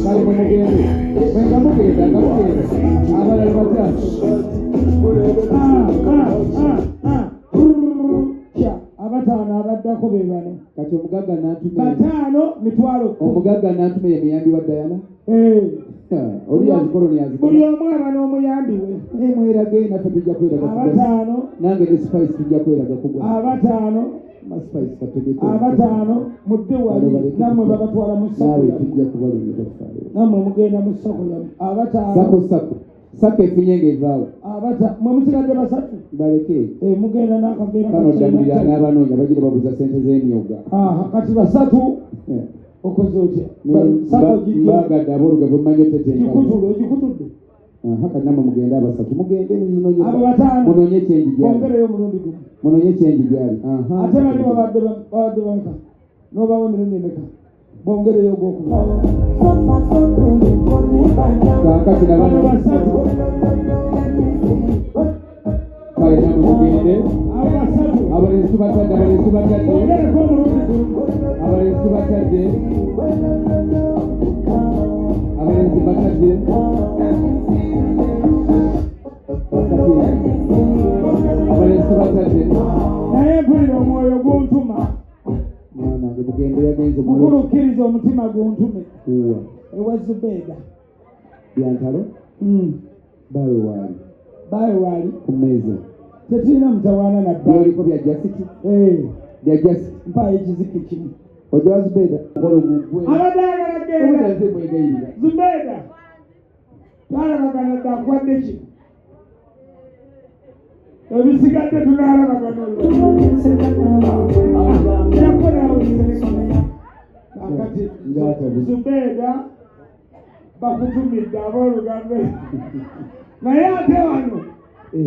kali mugende mwenga mugenda abalala batano abataano abaddako be bano kati omugagga n'atume bataano mitwalo omugagga n'atume ye muyambi wa Dayana oli yazikoloni yazikola buli omu aba n'omuyambi we mwerage naffe tujja kweraga abataano nange ne Spice tujja kweraga kugwa abataano Spice kategete abataano mudde wali namwe babatwala mu ssako tujja kubalumya tofaayo namwe mugenda mu ssako yamu abataano sako efunyenge evaawo mwe musigadde basatu baleke mugenda n'akaveera kano ddamulira n'abanoonya bagira babuza sente z'emyoga kati basatu okoze otya bagadde aboolugave mumanye ogikutudde kati namwe mugende abasatu mugende munonye kyenji gyali munonye kyenji gyali ate bali babadde banka n'obawo emirundi emeka bongereyo ogwokuba kakati nabano basatu kale namwe mugende abalenzi batadde abalenzi batadde abalenzi batadde abalenzi batadde abalenzi batadde naye mpulira omwoyo guntuma mwana mugende yagenze mukulu kkiriza omutima guntume ewa Zubeida byantalo bawe waali ku mmeeza tetulina mutawaana na byoliko bya jasiti bya jasiti mpaayo ekiziki kimu ojawa Zubeida abadaala bagenda Zubeida twalabagana dakwadde ki ebisigadde tunaalabagana akati Zubeida bakutumidde aboolugambe naye ate wano